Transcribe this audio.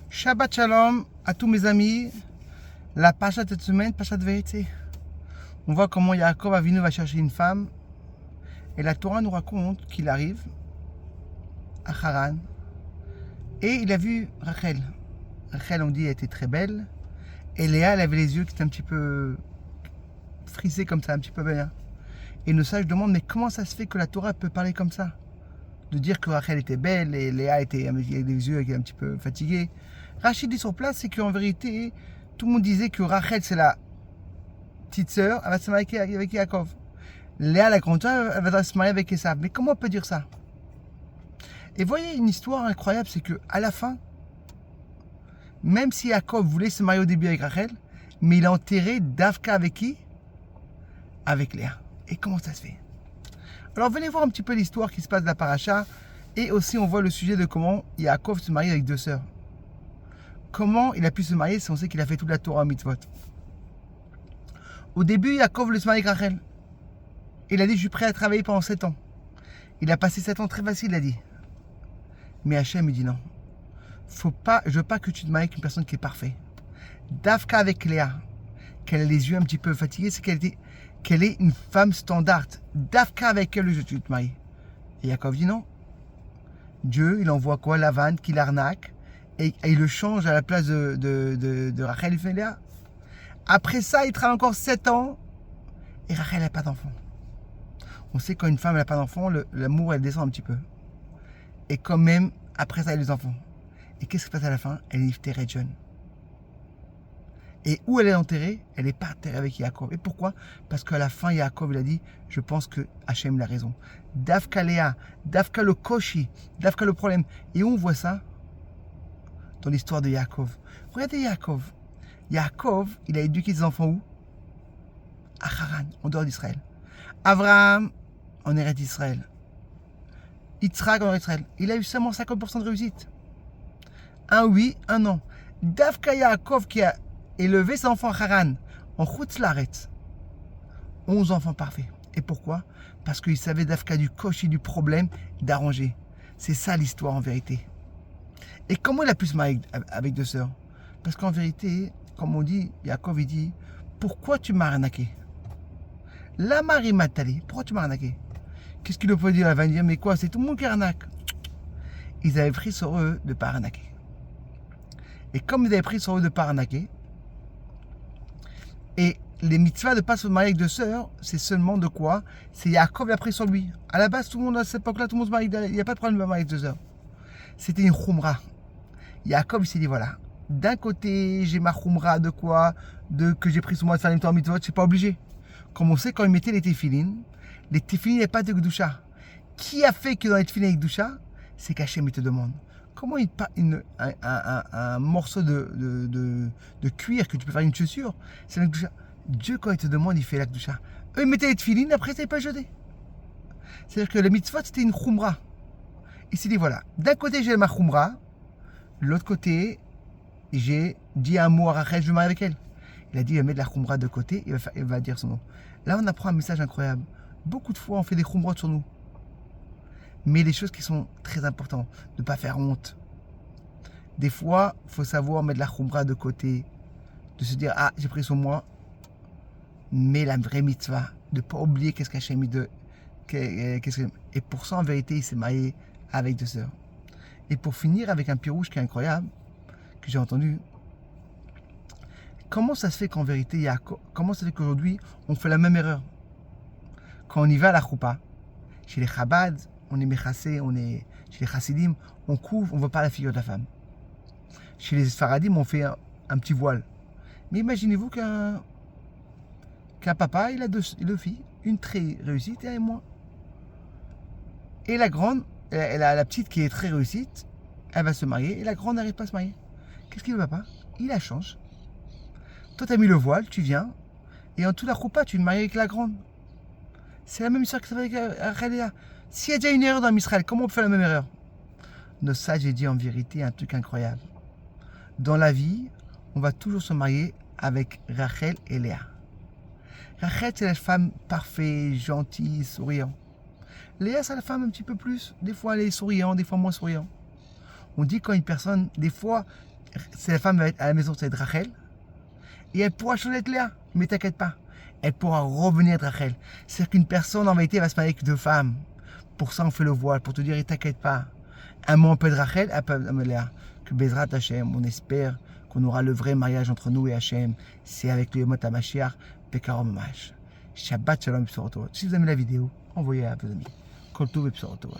Shabbat Shalom à tous mes amis. La Pacha de cette semaine, Pacha de vérité. On voit comment Yaakov Avinu va chercher une femme. Et la Torah nous raconte qu'il arrive à Haran. Et il a vu Rachel. Rachel, on dit, elle était très belle. Et Léa, elle avait les yeux qui étaient un petit peu frisés comme ça, un petit peu bien. Et nos sages demandent, mais comment ça se fait que la Torah peut parler comme ça? De dire que Rachel était belle et Léa était avec les yeux un petit peu fatigués. Rachid dit sur place, c'est qu'en vérité, tout le monde disait que Rachel, c'est la petite sœur, elle va se marier avec Yaakov. Léa, la grande sœur, elle va se marier avec Esav. Mais comment on peut dire ça? Et voyez, une histoire incroyable, c'est que à la fin, même si Yaakov voulait se marier au début avec Rachel, mais il a enterré Davka avec qui? Avec Léa. Et comment ça se fait? Alors venez voir un petit peu l'histoire qui se passe de la paracha, et aussi on voit le sujet de comment Yaakov se marie avec deux sœurs. Comment il a pu se marier si on sait qu'il a fait toute la Torah mitzvot. Au début, Yaakov voulait se marier avec Rachel. Il a dit, je suis prêt à travailler pendant 7 ans. Il a passé 7 ans très facile, il a dit. Mais Hachem, il dit non. Je veux pas que tu te maries avec une personne qui est parfaite. Davka avec Léa, qu'elle a les yeux un petit peu fatigués, c'est qu'elle est une femme standard. Davka avec elle, je veux te marier. Et Yaakov dit non. Dieu, il envoie quoi? Lavan, qui l'arnaque, et il le change à la place de Rachel et Léa. Après ça, il travaille encore 7 ans, et Rachel n'a pas d'enfant. On sait quand une femme n'a pas d'enfant, l'amour, elle descend un petit peu. Et quand même, après ça, elle a des enfants. Et qu'est-ce qui se passe à la fin? Elle est enterrée jeune. Et où elle est enterrée? Elle n'est pas enterrée avec Yaakov. Et pourquoi? Parce qu'à la fin, Yaakov, il a dit, je pense que Hachem a raison. Davka Léa, Davka le koshi, Davka le problème. Et où on voit ça? Dans l'histoire de Yaakov. Regardez Yaakov. Yaakov, il a éduqué ses enfants où? À Haran, en dehors d'Israël. Abraham, en Eretz d'Israël. Yitzhak, en Eretz d'Israël. Il a eu seulement 50% de réussite. Un oui, un non. Davka Yaakov qui a élevé ses enfants à Haran, en Chutz Laaretz. 11 enfants parfaits. Et pourquoi? Parce qu'il savait Davka du koshi, du problème, d'arranger. C'est ça l'histoire en vérité. Et comment il a pu se marier avec deux sœurs? Parce qu'en vérité, comme on dit, Yaakov il dit, pourquoi tu m'as arnaqué? La Marie Matali, pourquoi tu m'as arnaqué? Qu'est-ce qu'il peut dire? Elle va dire, mais quoi, c'est tout le monde qui arnaque. Ils avaient pris sur eux de ne pas arnaquer. Et comme ils avaient pris sur eux de ne pas arnaquer, et les mitzvahs de ne pas se marier avec deux sœurs, c'est seulement de quoi? C'est Yaakov qui a pris sur lui. À la base, tout le monde, à cette époque-là, tout le monde se marie, il n'y a pas de problème de marier avec deux sœurs. C'était une khumra. Yaakov il s'est dit, voilà, d'un côté, j'ai ma khumra de quoi? Que j'ai pris sur moi de faire les mitzvot, je ne suis pas obligé. Comme on sait, quand ils mettaient les téphilines n'avaient pas de Gdusha. Qui a fait que dans les téphilines avec Gdusha? C'est qu'Hachem, il te demande. Comment un morceau de cuir que tu peux faire une chaussure, c'est la Gdusha. Dieu, quand il te demande, il fait la Gdusha. Eux, ils mettaient les téphilines, après, ça n'est pas jeté. C'est-à-dire que le mitzvot, c'était une khumra. Il s'est dit, voilà, d'un côté, j'ai ma khumra, de l'autre côté, j'ai dit un mot à Rachel, je vais me marier avec elle. Il a dit, il va mettre la khumra de côté, il va dire son nom. Là, on apprend un message incroyable. Beaucoup de fois, on fait des khumrot sur nous. Mais les choses qui sont très importantes, de ne pas faire honte. Des fois, il faut savoir mettre la khumra de côté, de se dire, ah, j'ai pris sur moi. Mais la vraie mitzvah, de ne pas oublier qu'est-ce qu'Hachem mis de. Et pour ça, en vérité, il s'est marié avec deux sœurs. Et pour finir avec un pirouge qui est incroyable, que j'ai entendu. Comment ça se fait qu'en vérité, comment ça se fait qu'aujourd'hui, on fait la même erreur? Quand on y va à la choupa, chez les Chabad, on est méchassé, chez les Chassidim, on couvre, on ne voit pas la figure de la femme. Chez les Sfaradim, on fait un petit voile. Mais imaginez-vous qu'un papa, il a deux filles, une très réussite et une moins. Et la grande, elle a la petite qui est très réussite, elle va se marier, et la grande n'arrive pas à se marier. Qu'est-ce qu'il veut, papa? Il la change. Toi, tu as mis le voile, tu viens, et en tout la choupa, tu te maries avec la grande. C'est la même histoire que ça fait avec Rachel. S'il y a déjà une erreur dans Israël, comment on peut faire la même erreur? Nos sages ont dit en vérité un truc incroyable. Dans la vie, on va toujours se marier avec Rachel et Léa. Rachel, c'est la femme parfaite, gentille, souriante. Léa, c'est la femme un petit peu plus. Des fois, elle est souriante, des fois moins souriante. On dit quand une personne, des fois, c'est la femme va être à la maison, ça va être Rachel. Et elle pourra changer de Léa, mais t'inquiète pas. Elle pourra revenir de Rachel. C'est-à-dire qu'une personne, en vérité, va se marier avec deux femmes. Pour ça, on fait le voile, pour te dire, t'inquiète pas. Un moment, on peut être Rachel, un peu de Léa. Que Bezrat Hashem, on espère qu'on aura le vrai mariage entre nous et Hashem. C'est avec le Yomot HaMashiach, Pekarom Mash. Shabbat Shalom et Bsorot Tovot. Si vous aimez la vidéo, envoyez-la à vos amis. Kol Tov et Bsorot Tovot.